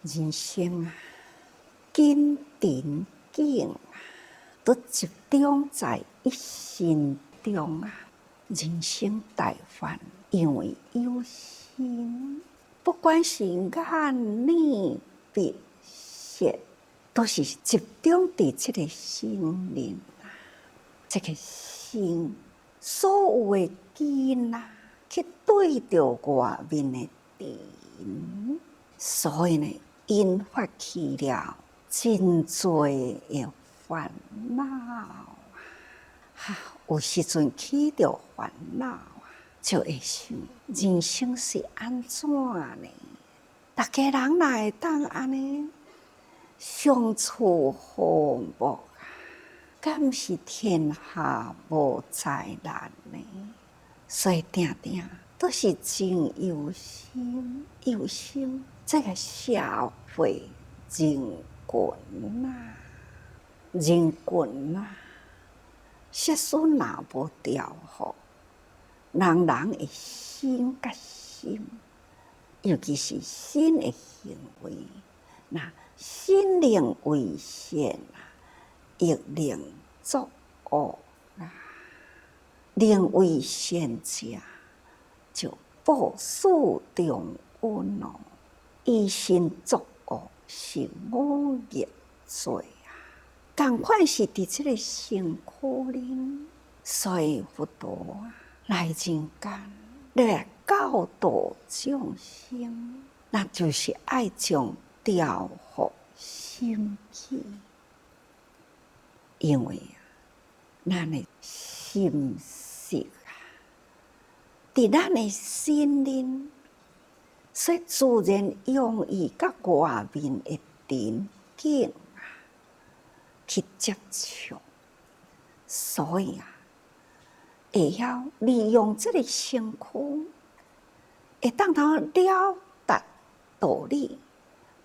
人生啊，紧沉紧啊，都集中在一心中啊。人生大患，因为有心，不管是眼、耳、鼻、舌，都是集中在这个心灵啊。这个心，所有的根啊，去对着外面的尘，所以呢，引发起了真多的烦恼啊！有时阵起着烦恼啊，就会想人生是安怎呢？大家人哪会当安尼相处和睦啊？敢是天下无灾难呢？所以定定都是真有心，有心这个社会人群啊，人群啊，设施若无调好，人的心甲心，尤其是心的行为，那心灵危险啊，亦令作恶啊。灵为贤者，就报树中温哦，以身作恶是恶业罪啊。同款是伫这个身躯里，所以佛陀来人间来教导众生，那就是爱将调伏心气，因为咱的心识啊，伫咱的心灵，所以自然容易甲外面的环境啊去接触，所以啊，会晓利用这个身躯，会当头了达道理。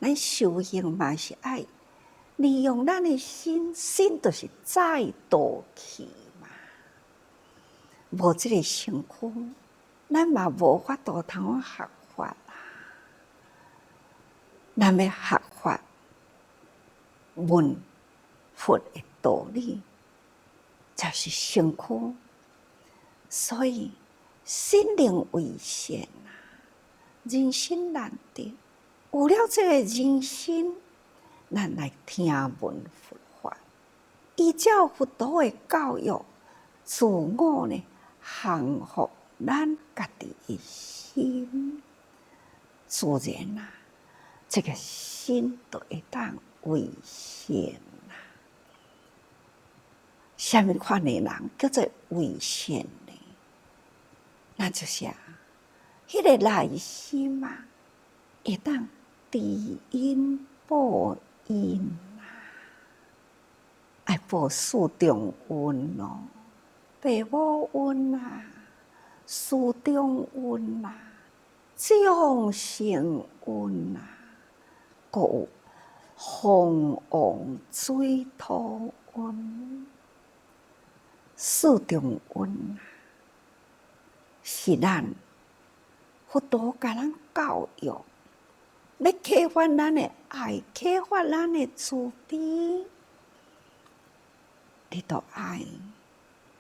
咱修行嘛是爱利用咱的心，心就是载道去嘛。无这个身躯，咱嘛无法度通学法啦。咱要学法，闻佛的道理，就是身躯。所以心灵为先啊，人生难得。有了这个人生，咱来听闻佛法，依照佛陀的教育，自我呢降服咱家己的心，自然啊，这个心就会当为先啊。什么款的人叫做为先呢？那就是迄个内心啊，会当知因报因啊，爱报四中恩咯，父母恩啊，师长恩啊，众生恩啊，还有凤凰水土恩，四中恩啊，是咱佛陀甲咱教育，要启发咱的爱，启发咱的慈悲，你都爱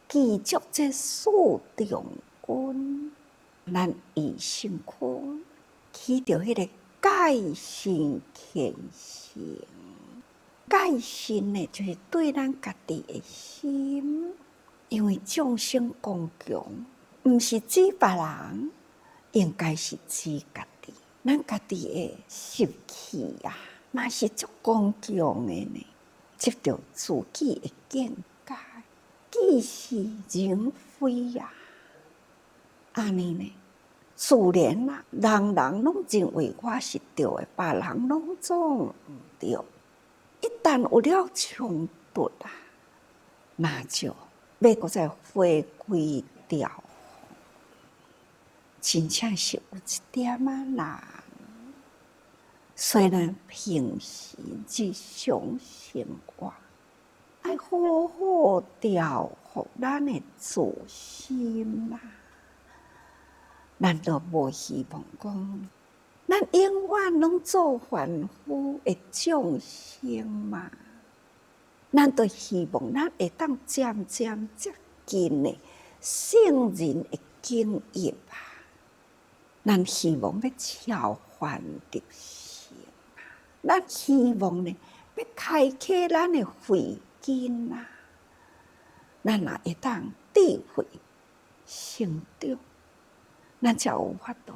记住这四中恩，咱以身躯起着迄个戒心虔诚。戒心呢，就是对咱家己的心，因为众生共强，毋是指别人，应该是指家己。咱家己的习气啊，嘛是足刚强的呢。执着自己的见解，既是人非啊，安尼呢，自然啊，人人拢认为我是对的，别人拢总毋对。一旦有了冲突啊，那就要搁再回归掉。真正是有一点难，虽然平时日常生活，爱好好调伏咱的自心啊，咱都无希望讲咱永远拢做凡夫的众生嘛，咱就希望咱会当渐渐接近的圣人的境界啊！咱希望要超凡入圣啊！咱希望呢，要开启咱的慧根啊！咱也会当智慧成长，咱才有法度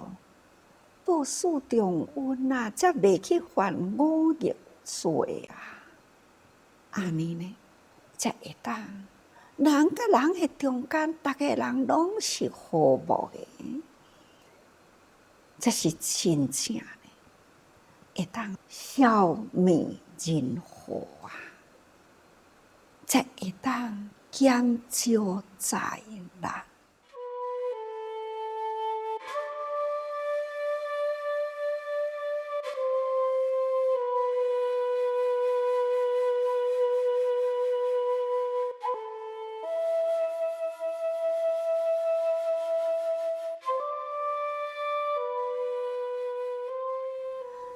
报四重恩啊，才袂去犯五逆罪啊！安尼呢，才会当人甲人的中间，逐个人拢是和睦的，这是真正的会当消灭人祸啊，才会当减少灾难。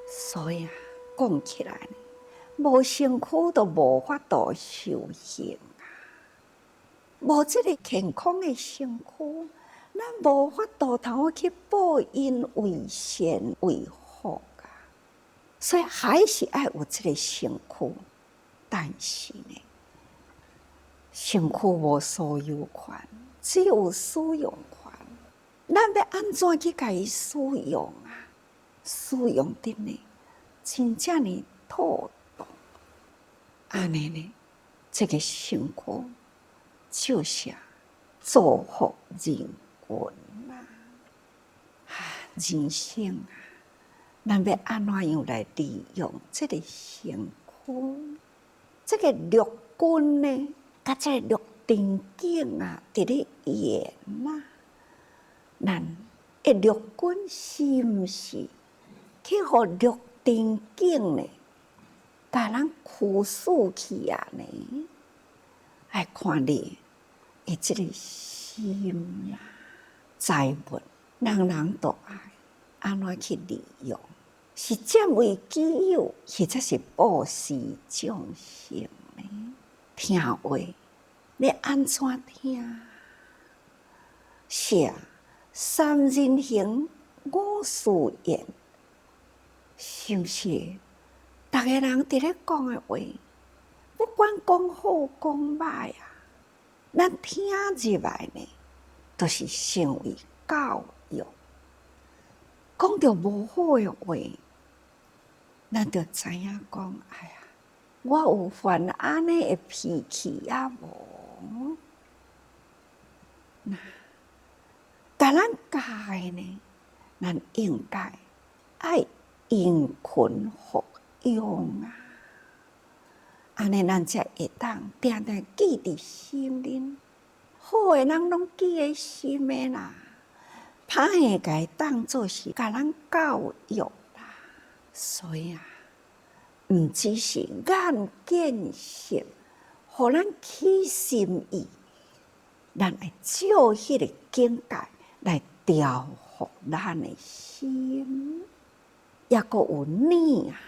所以啊，讲起来呢，无身躯就无法度修行啊，无这个健康的身躯，咱无法度通去报因为善为福啊。所以还是爱有这个身躯，但是呢，身躯无所有权，只有使用权。咱要安怎去甲伊使用啊？使用的呢，真正的妥当。安尼呢，这个身躯就是造福人群啊！人生啊，咱要安怎样来利用这个身躯？这个六根呢，甲这个六尘境啊，伫咧演啊，咱的六根是毋是去互六尘境呢，甲咱驱使去啊呢？爱看你的这个心啦，财物，人人都爱安怎去利用？是占为己有，或者是布施众生呢？听话，你安怎听？是三人行，五事言，是毋是？逐个人伫咧讲的话，不管讲好讲歹啊，咱听入来呢，都是成为教育。讲到无好的话，咱就知影讲，哎呀，我有犯安尼的脾气啊无？那甲咱教的呢，咱应该爱因循服用啊！安尼咱才会当定定记伫心里，好的人拢记在心的啦，歹的甲伊当作是甲咱教育啦。所以啊，毋只是眼见性，互咱起心意，咱会照迄个境界来调伏咱的心，也阁有你啊，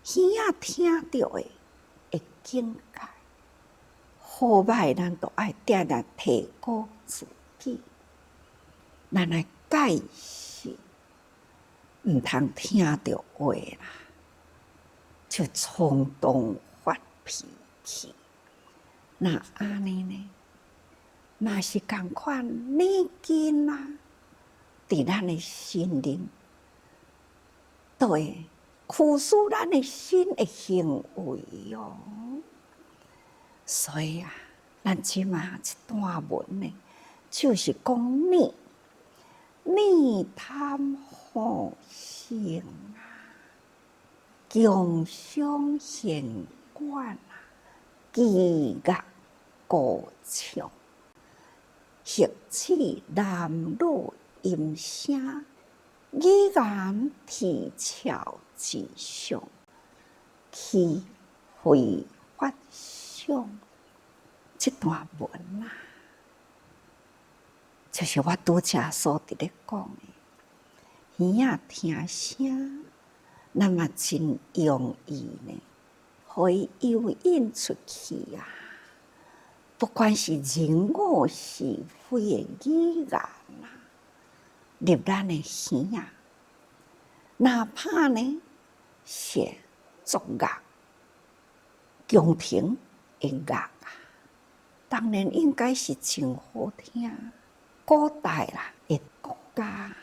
耳仔听到的境界，好歹咱都爱定定提高自己，咱来戒心，毋通听到话啦，就冲动发脾气。那安尼呢？若是共款念经啊，伫咱的心灵，都会驱使咱的心的行为哦。所以啊，咱即马一段文呢，就是讲念贪好性啊，强相现观啊，积压过强，习气男女音声，语言啼笑之上，去非法想。这段文啊，就是我拄则所伫咧讲的，耳仔听声，咱嘛真容易呢，互伊诱引出去啊！不管是人我是非的语言啊，入咱的耳啊，哪怕呢是作乐、宫廷的乐啊，当然应该是真好听。古代啦，的国家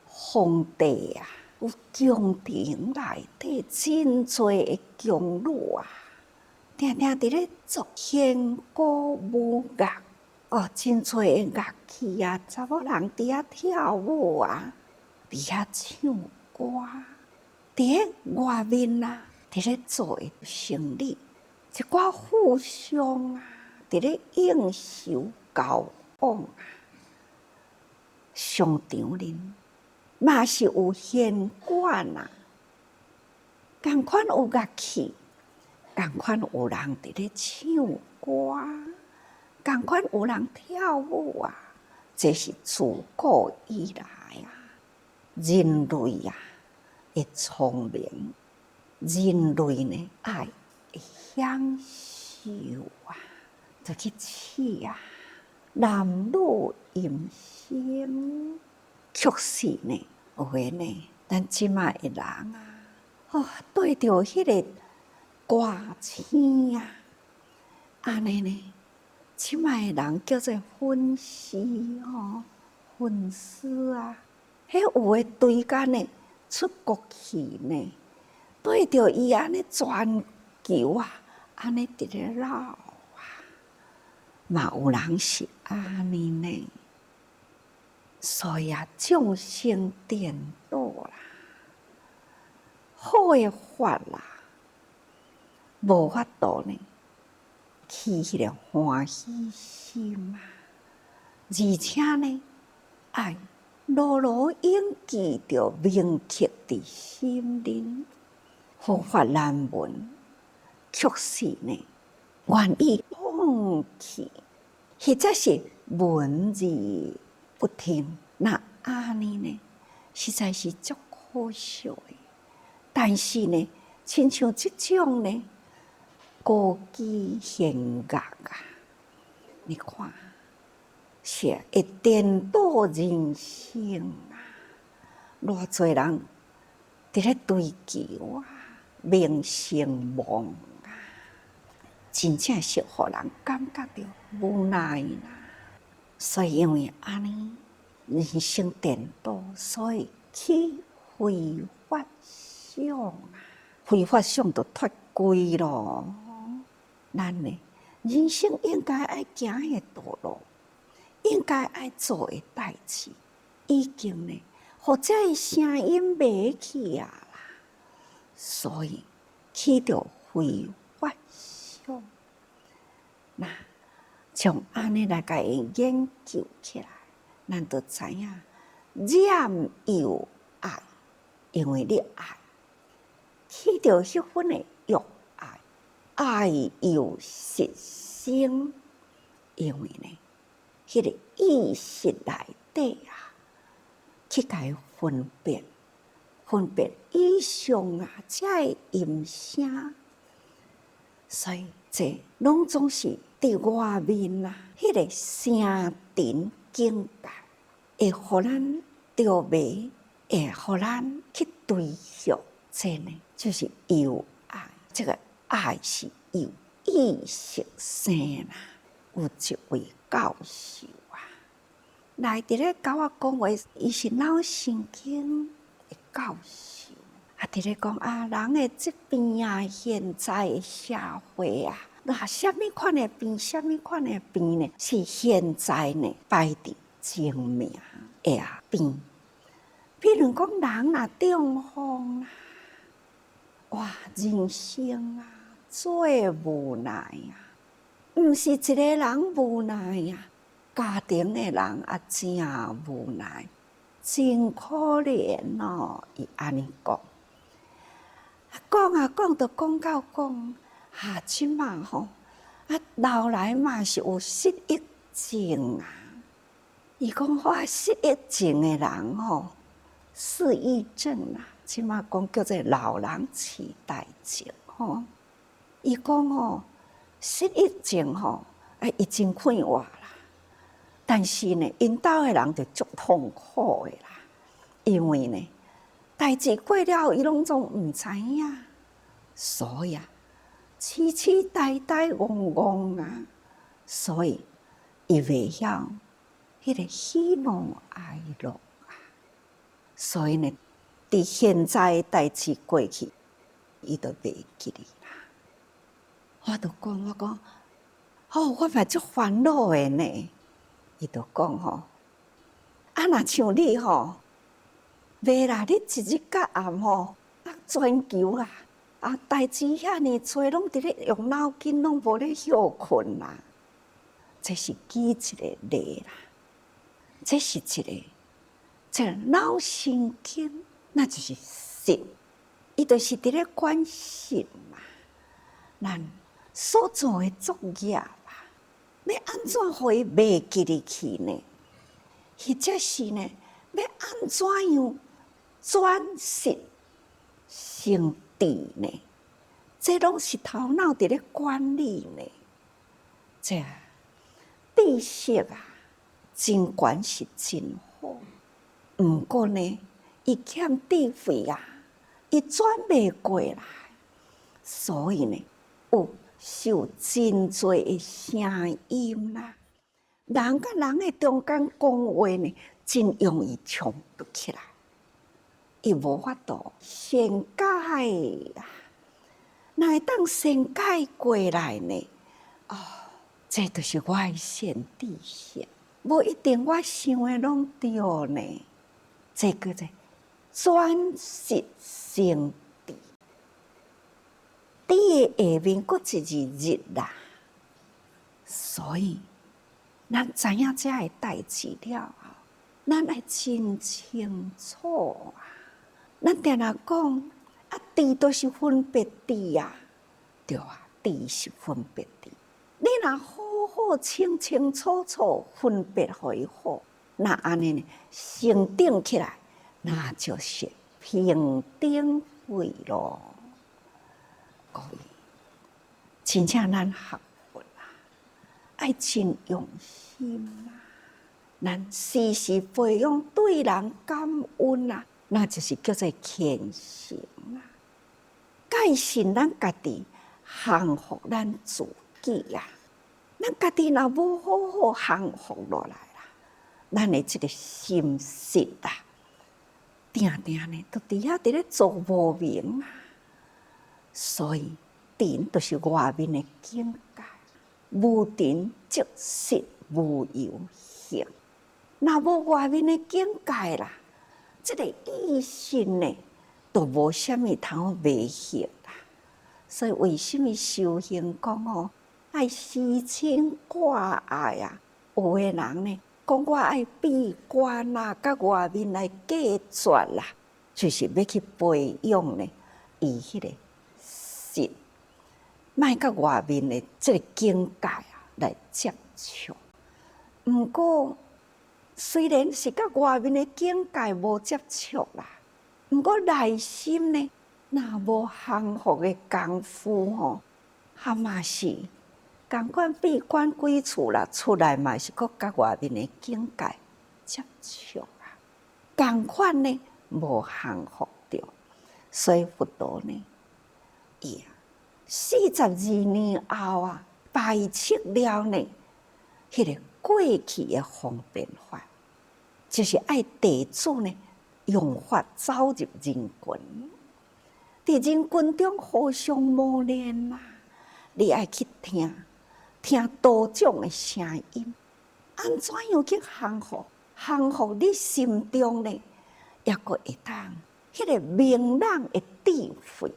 皇帝啊，有宫廷内底真多的宫女啊，定定伫咧作弦鼓舞乐哦，真多的乐器啊，查某人伫遐跳舞啊，伫遐唱歌，伫咧外面啊，伫咧做生理，一寡富商啊，伫咧应酬交往啊。商场里嘛是有弦管啊，同款有乐器，同款有人伫咧唱歌，同款有人跳舞啊。这是自古以来啊，人类啊的聪明，人类呢爱享受啊，就去试啊。男女淫声，确实呢，有诶呢，咱即卖诶人啊，哦，对着迄个歌星啊，安尼呢，即卖诶人叫做粉丝吼，粉丝啊，迄有诶对干呢，出国去呢，对着伊安尼全球啊，安尼伫咧绕。嘛有人是安尼呢，所以啊，众生颠倒啦，好诶法啦，无法度呢，起迄个欢喜心啊，而且呢，爱牢牢印记着铭刻伫心灵，佛法难闻，确实呢，愿意放弃。或者是文字不听，那安尼呢，实在是足可惜的。但是呢，亲像这种呢，歌姬弦乐啊，你看，是会颠倒人生啊！偌侪人伫咧追求啊，名声望。真正是互人感觉到无奈啦，所以因为安尼人生颠倒，所以起非法想啊，非法想就脱轨咯。咱呢，人生应该爱行诶道路，应该爱做诶代志，已经呢，互这个声音袂去啊啦，所以起着非法想。那从安尼来甲伊研究起来，咱就知影染有爱，因为你爱，起着迄份的欲爱，爱有实生，因为呢，迄个意识内底啊，去甲伊分辨以上啊，才会音声，所以这拢总是。伫外面啊，迄个声尘境界，会互咱着迷，会互咱去追求。这呢，就是有爱。这个爱是有意识生啦。有一位教授啊，来伫咧甲我讲话，伊是脑神经的教授，伫咧讲啊，人的这边啊，现在的社会啊。那什么款的病，什么款的病呢？是现在呢排伫前面的病。比如讲人啊中风啊，哇，人生啊最无奈啊！毋是一个人无奈啊，家庭的人也真无奈，真可怜哦。伊安尼讲，讲就讲到讲。即嘛吼，老来嘛是有失忆症啊。伊讲失忆症的人吼，失忆症啦，即马讲叫做老人痴呆症吼。伊讲吼，失忆症吼，已经快活啦，但是呢，因兜的人就足痛苦的啦，因为呢，代志过了后，伊拢总毋知影，所以痴痴呆呆、戆戆啊，所以伊袂晓迄个喜怒哀乐啊，所以呢，伫现在代志过去，伊都袂记哩啦。我讲，我嘛足烦恼的呢。伊就讲吼，若像你吼，袂啦，你一日到暗吼，全球啦，代志遐尼多，拢伫咧用脑筋，拢无咧休困啦。这是举一个例啦，这是一个脑神经，那就是神，伊就是伫咧管神嘛。咱所做的作业啦，要安怎互伊袂记入去呢？或者是呢，要安怎样转识成智呢？这拢是头脑伫咧管理呢。这知识啊，真悬是真好，毋过呢，伊欠智慧啊，伊转袂过来，所以呢，有受真多的声音啦。人甲人的中间讲话呢，真容易冲突起来，伊无法度先解啊。若会当先解过来呢？这就是我的先知性，无一定我想的拢对呢。这叫做转识成智。伫下面搁一日啦，所以咱知影这个代志了后，咱爱真清楚啊。咱定定讲智都是分别智啊，对啊，智是分别智。你若好好清清楚楚分别互伊好，那安尼呢，成长起来，那就是平等慧咯。各位，真正咱学佛啦，爱真用心啦，咱时时培养对人感恩啦，那就是叫做虔诚啦。改善咱家己，降服咱自己呀。咱家己若无好好降服落来啦，咱的这个心识啊，定定呢，都伫遐伫咧做无明啊。所以定就是外面的境界，无定即是无有形。若无外面的境界啦，这个意识呢，都无啥物通迷行啦。所以为什么修行讲哦，爱虚情挂碍啊？有的人呢，讲我爱闭关啦，甲外面来隔绝啦，就是要去培养呢，伊迄个心，莫甲外面的这个境界啊来接触。毋过，虽然是甲外面的境界无接触啦，毋过内心呢，若无降服的功夫吼，还嘛是共款闭关几厝啦，出来嘛是搁甲外面的境界接触啊，共款呢无降服着，所以佛陀呢，伊42年后啊，排斥了呢，迄个过去的方便法，就是爱弟子呢用法走入人群，伫人群中互相磨练啦。你爱去听道长的声音，安怎样去降服？降服你心中呢，也阁会当迄个明朗的智慧，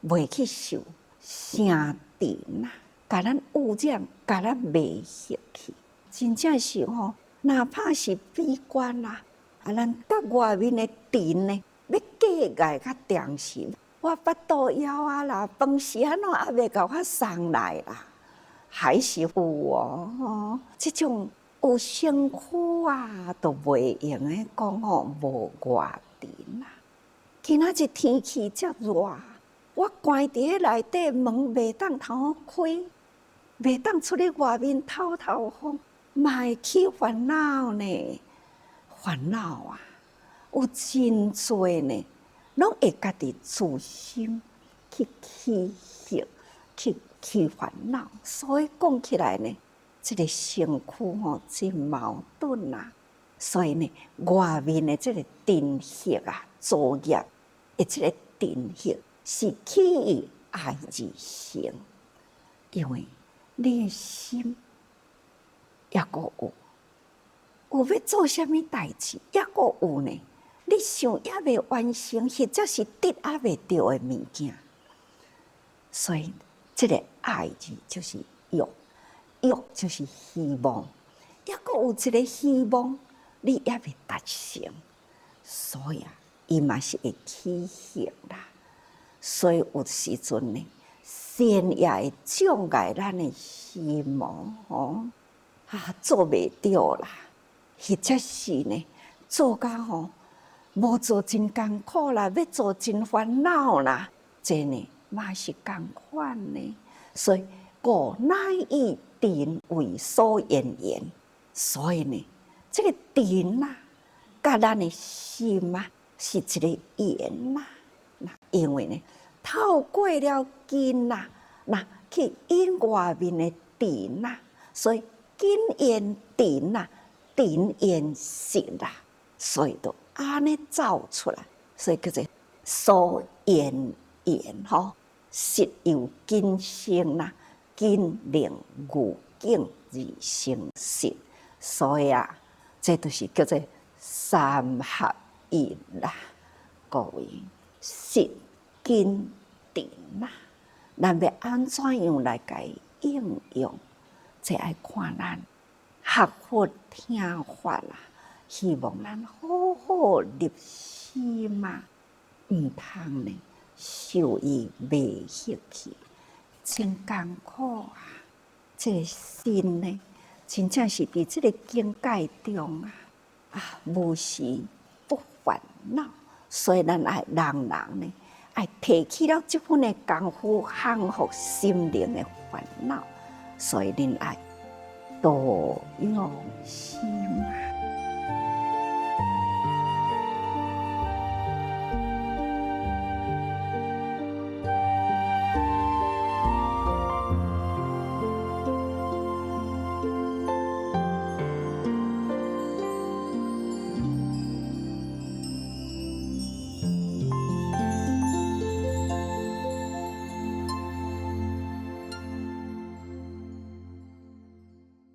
袂去受声电啦，甲咱污染，甲咱迷入去。真正是吼，哪怕是闭关啦，咱甲外面的电呢，要隔碍较长时，我腹肚枵啊啦，饭是安怎还袂甲我送来啦，还是有哦，这种有辛苦啊，都袂用的讲吼无外甜啊！今仔日天气遮热，我关伫内底，门袂当通开，袂当出去外面透透风，嘛会起烦恼呢。烦恼啊，有真多呢，拢会家己自心去起惑，去起烦恼。所以讲起来呢，这个身躯真矛盾啊。所以呢，外面的这个尘惑啊，作业的这个尘惑是起于爱之心，因为你的心也阁有要做啥物代志，也阁有呢。你想也未完成，或者是得也未到的物件，所以这个爱字就是欲，欲就是希望，也阁有一个希望。你也未达成，所以啊，伊嘛是会起行啦。所以有时阵呢，善也会障碍咱的希望做袂到啦，或者是呢，做甲无做真艰苦啦，要做真烦恼啦，这呢嘛是共款呢。所以故乃以定为所缘言，所以呢。这个定啊，甲咱的心啊，是一个缘呐。因为呢，透过了根呐，去引外面的定呐，所以根缘定呐，定缘实啦，所以都安尼走出来，所以叫做所缘缘实有根生啦，根令无境而生实，所以啊。这就是叫做三合一啦，各位实根定啦，咱要安怎样来解应用？这要看咱学佛听法啦，希望咱好好入心嘛，唔通呢受伊迷惑去，真艰苦啊！这个心呢？真正是伫这个境界中无时不烦恼，所以咱爱人呢，爱提起了这份的功夫，降服心灵的烦恼，所以恁爱多用心啊。